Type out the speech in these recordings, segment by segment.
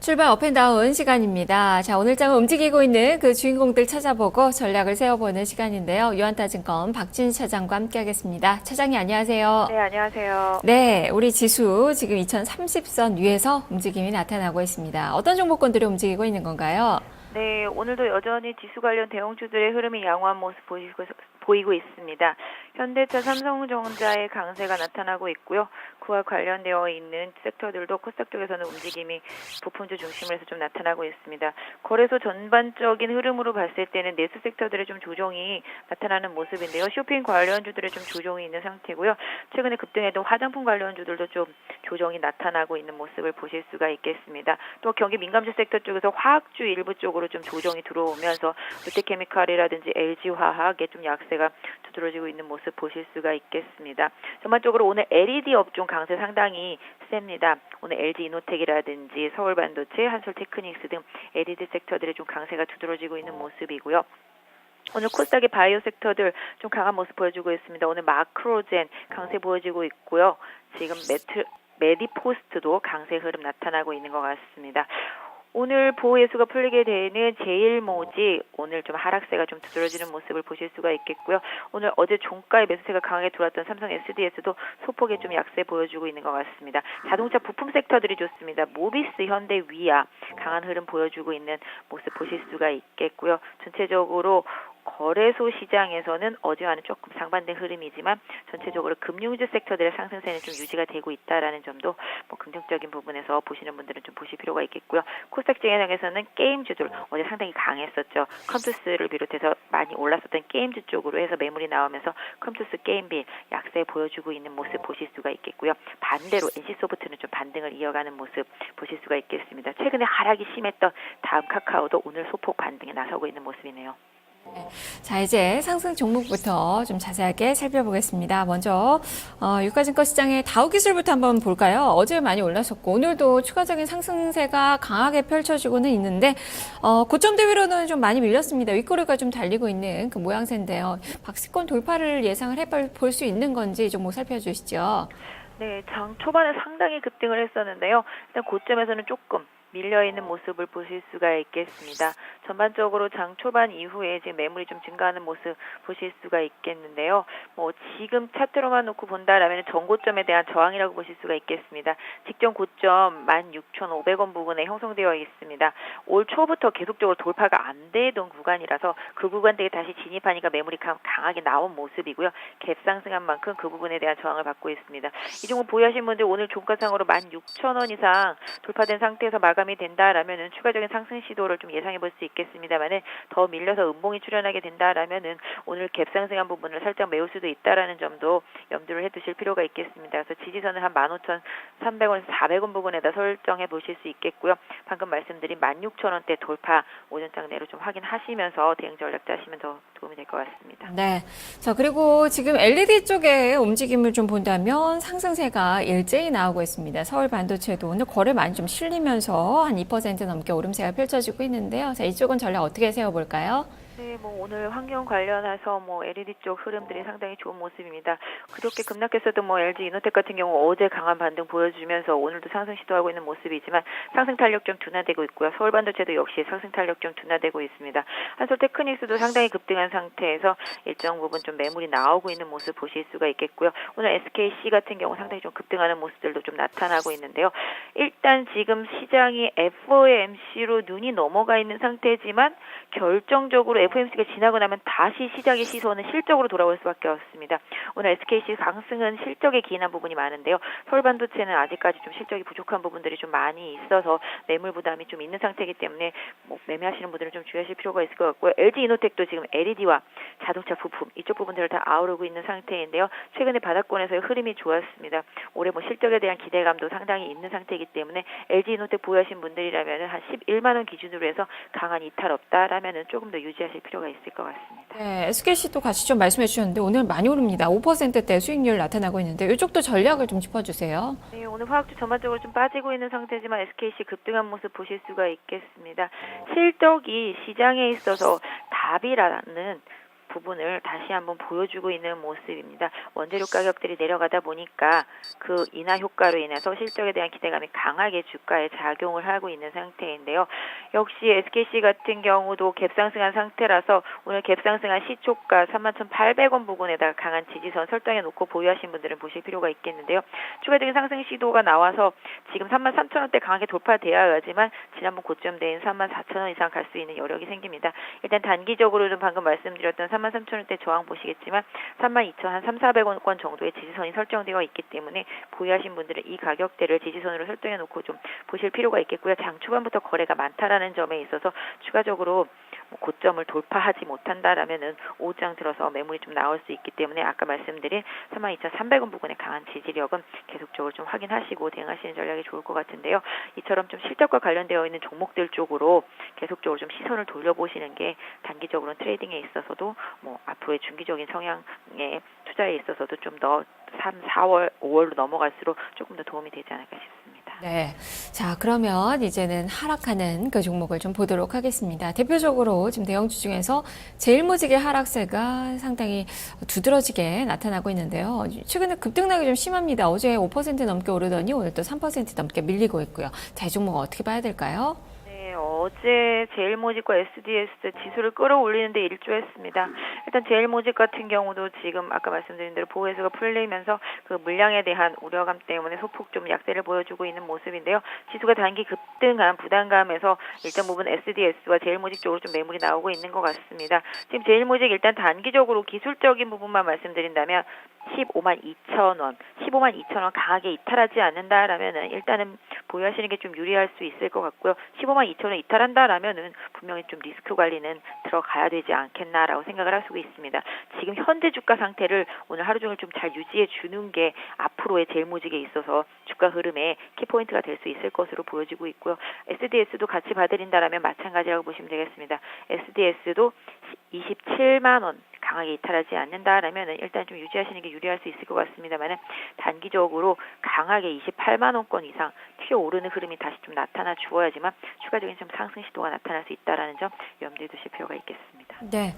출발 업앤다운 시간입니다. 자, 오늘 장을 움직이고 있는 그 주인공들 찾아보고 전략을 세워보는 시간인데요. 유한타증권 박진희 차장과 함께하겠습니다. 차장님 안녕하세요. 네, 안녕하세요. 네, 우리 지수 지금 2030선 위에서 움직임이 나타나고 있습니다. 어떤 종목군들이 움직이고 있는 건가요? 네, 오늘도 여전히 지수 관련 대형주들의 흐름이 양호한 모습 보이고 있습니다. 현대차, 삼성전자의 강세가 나타나고 있고요. 그와 관련되어 있는 섹터들도 코스닥 쪽에서는 움직임이 부품주 중심으로 해서 좀 나타나고 있습니다. 거래소 전반적인 흐름으로 봤을 때는 내수 섹터들의 좀 조정이 나타나는 모습인데요. 쇼핑 관련주들의 좀 조정이 있는 상태고요. 최근에 급등했던 화장품 관련주들도 좀 조정이 나타나고 있는 모습을 보실 수가 있겠습니다. 또 경기 민감주 섹터 쪽에서 화학주 일부 쪽으로 좀 조정이 들어오면서 롯데케미칼이라든지 LG화학에 좀 약세가 두드러지고 있는 모습 보실 수가 있겠습니다. 전반적으로 오늘 LED 업종 강세 상당히 셉니다. 오늘 LG이노텍이라든지 서울반도체, 한솔테크닉스 등 LED 섹터들의 좀 강세가 두드러지고 있는 모습이고요. 오늘 코스닥의 바이오 섹터들 좀 강한 모습 보여주고 있습니다. 오늘 마크로젠 강세 보여지고 있고요. 지금 메디포스트도 강세 흐름 나타나고 있는 것 같습니다. 오늘 보호예수가 풀리게 되는 제일모직 오늘 좀 하락세가 좀 두드러지는 모습을 보실 수가 있겠고요. 오늘 어제 종가의 매수세가 강하게 들어왔던 삼성 SDS도 소폭의 좀 약세 보여주고 있는 것 같습니다. 자동차 부품 섹터들이 좋습니다. 모비스, 현대, 위아 강한 흐름 보여주고 있는 모습 보실 수가 있겠고요. 전체적으로 거래소 시장에서는 어제와는 조금 상반된 흐름이지만 전체적으로 금융주 섹터들의 상승세는 좀 유지가 되고 있다라는 점도 긍정적인 부분에서 보시는 분들은 좀 보실 필요가 있겠고요. 코스닥 증행에서는 게임주들 어제 상당히 강했었죠. 컴투스를 비롯해서 많이 올랐었던 게임주 쪽으로 해서 매물이 나오면서 컴투스 게임빌 약세 보여주고 있는 모습 보실 수가 있겠고요. 반대로 NC소프트는 좀 반등을 이어가는 모습 보실 수가 있겠습니다. 최근에 하락이 심했던 다음 카카오도 오늘 소폭 반등에 나서고 있는 모습이네요. 자, 이제 상승 종목부터 좀 자세하게 살펴보겠습니다. 먼저 유가증권 시장의 다우기술부터 한번 볼까요? 어제 많이 올랐었고 오늘도 추가적인 상승세가 강하게 펼쳐지고는 있는데 고점대 위로는 좀 많이 밀렸습니다. 윗꼬리가 좀 달리고 있는 그 모양새인데요. 박스권 돌파를 예상을 해볼 수 있는 건지 좀 살펴주시죠. 네, 장 초반에 상당히 급등을 했었는데요. 일단 고점에서는 조금 밀려있는 모습을 보실 수가 있겠습니다. 전반적으로 장 초반 이후에 지금 매물이 좀 증가하는 모습 보실 수가 있겠는데요. 지금 차트로만 놓고 본다라면 전고점에 대한 저항이라고 보실 수가 있겠습니다. 직전 고점 16,500원 부근에 형성되어 있습니다. 올 초부터 계속적으로 돌파가 안 되던 구간이라서 그 구간대에 다시 진입하니까 매물이 강하게 나온 모습이고요. 갭 상승한 만큼 그 부분에 대한 저항을 받고 있습니다. 이 종목 보유하신 분들 오늘 종가상으로 16,000원 이상 돌파된 상태에서 마감이 된다라면은 추가적인 상승 시도를 좀 예상해 볼 수 있겠습니다만은 더 밀려서 음봉이 출현하게 된다라면은 오늘 갭 상승한 부분을 살짝 메울 수도 있다라는 점도 염두를 해두실 필요가 있겠습니다. 그래서 지지선을 한 15,300원에서 400원 부분에다 설정해 보실 수 있겠고요. 방금 말씀드린 16,000원대 돌파 오전장 내로 좀 확인하시면서 대응 전략 짜시면 더 도움이 될 것 같습니다. 네. 자, 그리고 지금 LED 쪽의 움직임을 좀 본다면 상승세가 일제히 나오고 있습니다. 서울 반도체도 오늘 거래 많이 좀 실리면서 한 2% 넘게 오름세가 펼쳐지고 있는데요. 자, 이쪽은 전략 어떻게 세워볼까요? 네, 오늘 환경 관련해서 LED 쪽 흐름들이 상당히 좋은 모습입니다. 그렇게 급락했었던 LG 이노텍 같은 경우 어제 강한 반등 보여주면서 오늘도 상승 시도하고 있는 모습이지만 상승 탄력 좀 둔화되고 있고요. 서울반도체도 역시 상승 탄력 좀 둔화되고 있습니다. 한솔테크닉스도 상당히 급등한 상태에서 일정 부분 좀 매물이 나오고 있는 모습 보실 수가 있겠고요. 오늘 SKC 같은 경우 상당히 좀 급등하는 모습들도 좀 나타나고 있는데요. 일단 지금 시장이 FOMC로 눈이 넘어가 있는 상태지만 결정적으로 FOMC가 지나고 나면 다시 시장의 시선은 실적으로 돌아올 수밖에 없습니다. 오늘 SKC 상승은 실적에 기인한 부분이 많은데요. 서울반도체는 아직까지 좀 실적이 부족한 부분들이 좀 많이 있어서 매물 부담이 좀 있는 상태이기 때문에 매매하시는 분들은 좀 주의하실 필요가 있을 것 같고요. LG이노텍도 지금 LED와 자동차 부품 이쪽 부분들을 다 아우르고 있는 상태인데요. 최근에 바닥권에서의 흐름이 좋았습니다. 올해 실적에 대한 기대감도 상당히 있는 상태이기 때문에 LG이노텍 보유하신 분들이라면 한 11만 원 기준으로 해서 강한 이탈 없다라면 조금 더 유지하실 필요가 있을 것 같습니다. 네, SKC도 같이 좀 말씀해 주셨는데 오늘 많이 오릅니다. 5%대 수익률 나타나고 있는데 이쪽도 전략을 좀 짚어주세요. 네, 오늘 화학주 전반적으로 좀 빠지고 있는 상태지만 SKC 급등한 모습 보실 수가 있겠습니다. 실적이 시장에 있어서 답이라는 부분을 다시 한번 보여주고 있는 모습입니다. 원재료 가격들이 내려가다 보니까 그 인하 효과로 인해서 실적에 대한 기대감이 강하게 주가에 작용을 하고 있는 상태인데요. 역시 SKC 같은 경우도 갭상승한 상태라서 오늘 갭상승한 시초가 31,800원 부근에다가 강한 지지선 설정해 놓고 보유하신 분들은 보실 필요가 있겠는데요. 추가적인 상승 시도가 나와서 지금 33,000원대 강하게 돌파되어야지만 지난번 고점대인 34,000원 이상 갈 수 있는 여력이 생깁니다. 일단 단기적으로는 방금 말씀드렸던 33,000원대 저항 보시겠지만 32,000한 3,400원권 정도의 지지선이 설정되어 있기 때문에 보유하신 분들은 이 가격대를 지지선으로 설정해 놓고 좀 보실 필요가 있겠고요. 장 초반부터 거래가 많다라는 점에 있어서 추가적으로 고점을 돌파하지 못한다라면은 오후장 들어서 매물이 좀 나올 수 있기 때문에 아까 말씀드린 32,300원 부근의 강한 지지력은 계속적으로 좀 확인하시고 대응하시는 전략이 좋을 것 같은데요. 이처럼 좀 실적과 관련되어 있는 종목들 쪽으로 계속적으로 좀 시선을 돌려보시는 게 단기적으로 트레이딩에 있어서도 앞으로의 중기적인 성향의 투자에 있어서도 좀 더 3, 4월, 5월로 넘어갈수록 조금 더 도움이 되지 않을까 싶습니다. 네. 자, 그러면 이제는 하락하는 그 종목을 좀 보도록 하겠습니다. 대표적으로 지금 대형주 중에서 제일모직의 하락세가 상당히 두드러지게 나타나고 있는데요. 최근에 급등락이 좀 심합니다. 어제 5% 넘게 오르더니 오늘 또 3% 넘게 밀리고 있고요. 자, 이 종목 어떻게 봐야 될까요? 어제 제일모직과 SDS 지수를 끌어올리는데 일조했습니다. 일단 제일모직 같은 경우도 지금 아까 말씀드린 대로 보호해수가 풀리면서 그 물량에 대한 우려감 때문에 소폭 좀 약세를 보여주고 있는 모습인데요. 지수가 단기 급등한 부담감에서 일정 부분 SDS와 제일모직 쪽으로 좀 매물이 나오고 있는 것 같습니다. 지금 제일모직 일단 단기적으로 기술적인 부분만 말씀드린다면 152,000원, 152,000원 강하게 이탈하지 않는다라면은 일단은 보유하시는 게 좀 유리할 수 있을 것 같고요. 152,000원 이탈한다라면은 분명히 좀 리스크 관리는 들어가야 되지 않겠나라고 생각을 할 수가 있습니다. 지금 현재 주가 상태를 오늘 하루 종일 좀 잘 유지해 주는 게 앞으로의 제일모직에 있어서 주가 흐름의 키포인트가 될 수 있을 것으로 보여지고 있고요. SDS도 같이 봐드린다라면 마찬가지라고 보시면 되겠습니다. SDS도 27만 원 강하게 이탈하지 않는다라면 일단 좀 유지하시는 게 유리할 수 있을 것 같습니다만 단기적으로 강하게 28만 원권 이상 튀어오르는 흐름이 다시 좀 나타나 주어야지만 추가적인 좀 상승 시도가 나타날 수 있다라는 점 염두에 두실 필요가 있겠습니다. 네,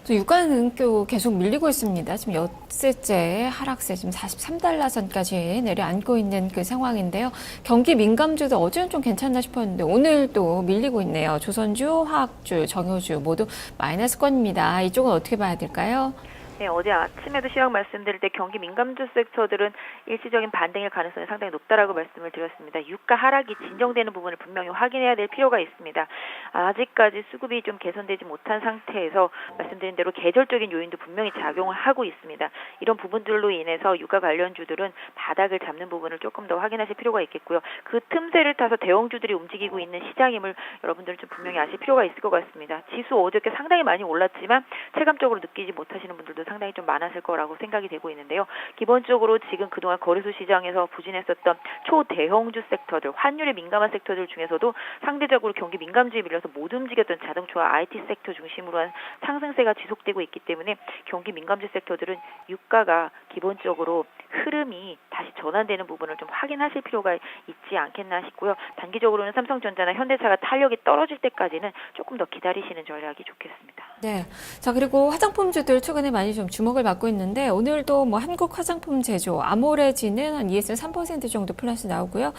또 유가는 계속 밀리고 있습니다. 지금 엿새째 하락세 지금 43달러 선까지 내려앉고 있는 그 상황인데요. 경기 민감주도 어제는 좀 괜찮나 싶었는데 오늘 또 밀리고 있네요. 조선주, 화학주, 정유주 모두 마이너스권입니다. 이쪽은 어떻게 봐야 될까요? 네, 어제 아침에도 시황 말씀드릴 때 경기 민감주 섹터들은 일시적인 반등일 가능성이 상당히 높다라고 말씀을 드렸습니다. 유가 하락이 진정되는 부분을 분명히 확인해야 될 필요가 있습니다. 아직까지 수급이 좀 개선되지 못한 상태에서 말씀드린 대로 계절적인 요인도 분명히 작용을 하고 있습니다. 이런 부분들로 인해서 유가 관련주들은 바닥을 잡는 부분을 조금 더 확인하실 필요가 있겠고요. 그 틈새를 타서 대형주들이 움직이고 있는 시장임을 여러분들은 좀 분명히 아실 필요가 있을 것 같습니다. 지수 어저께 상당히 많이 올랐지만 체감적으로 느끼지 못하시는 분들도 상당히 좀 많았을 거라고 생각이 되고 있는데요. 기본적으로 지금 그동안 거래소 시장에서 부진했었던 초대형주 섹터들, 환율에 민감한 섹터들 중에서도 상대적으로 경기 민감주에 밀려서 못 움직였던 자동차와 IT 섹터 중심으로 한 상승세가 지속되고 있기 때문에 경기 민감주 섹터들은 유가가 기본적으로 흐름이 다시 전환되는 부분을 좀 확인하실 필요가 있지 않겠나 싶고요. 단기적으로는 삼성전자나 현대차가 탄력이 떨어질 때까지는 조금 더 기다리시는 전략이 좋겠습니다. 네. 자, 그리고 화장품주들 최근에 많이 좀 주목을 받고 있는데 오늘도 뭐 한국 화장품 제조, 아모레지는 한 ES는 3% 정도 플러스 나오고요.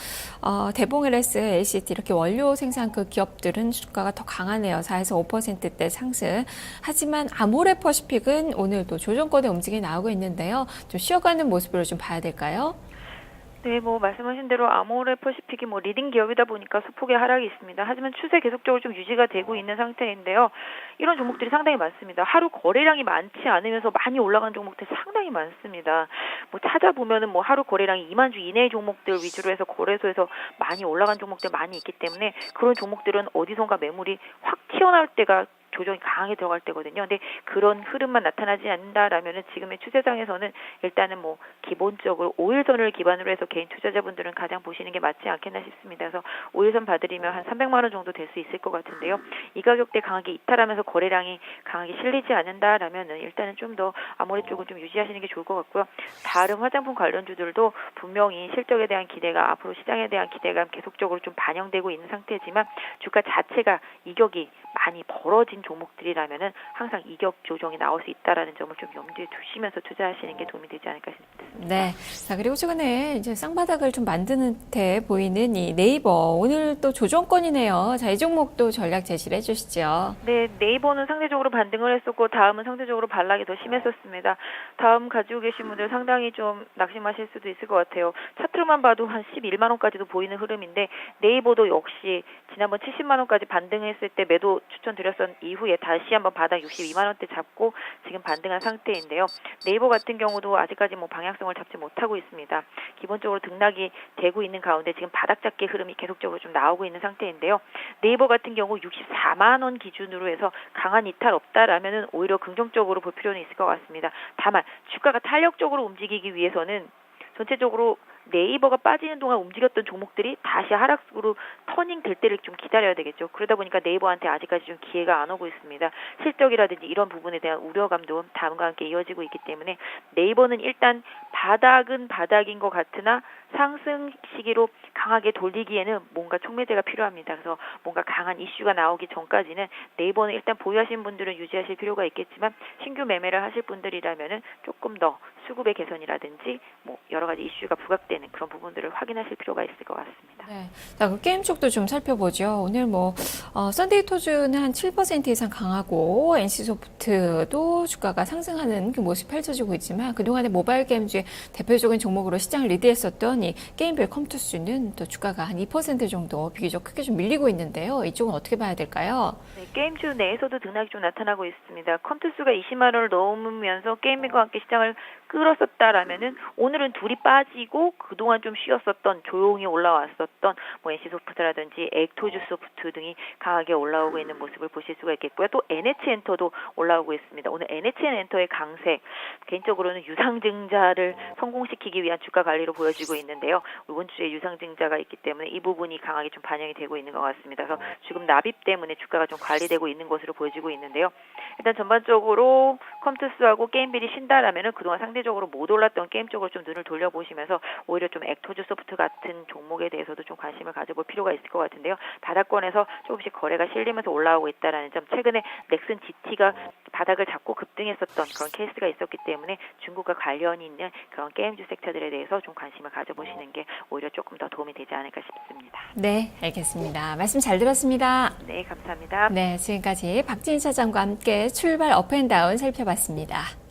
대봉 LS, LCT 이렇게 원료 생산 그 기업들은 주가가 더 강하네요. 4에서 5%대 상승. 하지만 아모레퍼시픽은 오늘도 조정권의 움직임이 나오고 있는데요. 좀 쉬어가는 모습으로 좀 봐야 될까요? 네, 말씀하신 대로 아모레퍼시픽이 리딩 기업이다 보니까 소폭의 하락이 있습니다. 하지만 추세 계속적으로 좀 유지가 되고 있는 상태인데요. 이런 종목들이 상당히 많습니다. 하루 거래량이 많지 않으면서 많이 올라가는 종목들이 상당히 많습니다. 찾아보면은 하루 거래량이 2만 주 이내의 종목들 위주로 해서 거래소에서 많이 올라간 종목들 많이 있기 때문에 그런 종목들은 어디선가 매물이 확 튀어나올 때가 조정이 강하게 들어갈 때거든요. 근데 그런 흐름만 나타나지 않는다라면은 지금의 추세상에서는 일단은 기본적으로 5일선을 기반으로 해서 개인 투자자분들은 가장 보시는 게 맞지 않겠나 싶습니다. 그래서 5일선 봐드리면 한 300만 원 정도 될 수 있을 것 같은데요. 이 가격대 강하게 이탈하면서 거래량이 강하게 실리지 않는다라면은 일단은 좀 더 아모레 쪽은 좀 유지하시는 게 좋을 것 같고요. 다른 화장품 관련주들도 분명히 실적에 대한 기대가 앞으로 시장에 대한 기대감 계속적으로 좀 반영되고 있는 상태지만 주가 자체가 이격이 많이 벌어진 종목들이라면은 항상 이격 조정이 나올 수 있다라는 점을 좀 염두에 두시면서 투자하시는 게 도움이 되지 않을까 싶습니다. 네. 자, 그리고 최근에 이제 쌍바닥을 좀 만드는 듯해 보이는 이 네이버. 오늘 또 조정권이네요. 자, 이 종목도 전략 제시를 해주시죠. 네, 네이버는 상대적으로 반등을 했었고 다음은 상대적으로 반락이 더 심했었습니다. 다음 가지고 계신 분들 상당히 좀 낙심하실 수도 있을 것 같아요. 차트로만 봐도 한 11만 원까지도 보이는 흐름인데 네이버도 역시 지난번 70만 원까지 반등했을 때 매도 추천드렸던 이후에 다시 한번 바닥 62만 원대 잡고 지금 반등한 상태인데요. 네이버 같은 경우도 아직까지 뭐 방향성을 잡지 못하고 있습니다. 기본적으로 등락이 되고 있는 가운데 지금 바닥 잡기 흐름이 계속적으로 좀 나오고 있는 상태인데요. 네이버 같은 경우 64만 원 기준으로 해서 강한 이탈 없다라면은 오히려 긍정적으로 볼 필요는 있을 것 같습니다. 다만 주가가 탄력적으로 움직이기 위해서는 전체적으로 네이버가 빠지는 동안 움직였던 종목들이 다시 하락으로 터닝 될 때를 좀 기다려야 되겠죠. 그러다 보니까 네이버한테 아직까지 좀 기회가 안 오고 있습니다. 실적이라든지 이런 부분에 대한 우려감도 다음과 함께 이어지고 있기 때문에 네이버는 일단 바닥은 바닥인 것 같으나 상승 시기로 강하게 돌리기에는 뭔가 촉매제가 필요합니다. 그래서 뭔가 강한 이슈가 나오기 전까지는 네이버는 일단 보유하신 분들은 유지하실 필요가 있겠지만 신규 매매를 하실 분들이라면은 조금 더 수급의 개선이라든지 뭐 여러 가지 이슈가 부각되는 그런 부분들을 확인하실 필요가 있을 것 같습니다. 네. 자, 그 게임 쪽도 좀 살펴보죠. 오늘 썬데이 토즈는 한 7% 이상 강하고 NC소프트도 주가가 상승하는 그 모습이 펼쳐지고 있지만 그동안의 모바일 게임주의 대표적인 종목으로 시장을 리드했었던 이 게임별 컴투스는 또 주가가 한 2% 정도 비교적 크게 좀 밀리고 있는데요. 이쪽은 어떻게 봐야 될까요? 네, 게임주 내에서도 등락이 좀 나타나고 있습니다. 컴투스가 20만 원을 넘으면서 게임과 함께 시장을 끌었었다라면은 오늘은 둘이 빠지고 그동안 좀 쉬었었던 조용히 올라왔었던 뭐 NC소프트라든지 액토주소프트 등이 강하게 올라오고 있는 모습을 보실 수가 있겠고요. 또 NH엔터도 올라오고 있습니다. 오늘 NH엔터의 강세 개인적으로는 유상증자를 성공시키기 위한 주가 관리로 보여지고 있는데요. 이번 주에 유상증자가 있기 때문에 이 부분이 강하게 좀 반영이 되고 있는 것 같습니다. 그래서 지금 납입 때문에 주가가 좀 관리되고 있는 것으로 보여지고 있는데요. 일단 전반적으로 컴투스하고 게임빌이 쉰다라면은 그동안 상대적으로 못 올랐던 게임 쪽으로 좀 눈을 돌려보시면서 오히려 좀 액토즈 소프트 같은 종목에 대해서도 좀 관심을 가져볼 필요가 있을 것 같은데요. 바닥권에서 조금씩 거래가 실리면서 올라오고 있다라는 점, 최근에 넥슨 GT가 바닥을 잡고 급등했었던 그런 케이스가 있었기 때문에 중국과 관련이 있는 그런 게임주 섹터들에 대해서 좀 관심을 가져보시는 게 오히려 조금 더 도움이 되지 않을까 싶습니다. 네, 알겠습니다. 말씀 잘 들었습니다. 네, 감사합니다. 네, 지금까지 박진 차장과 함께 출발 업앤다운 살펴봤습니다.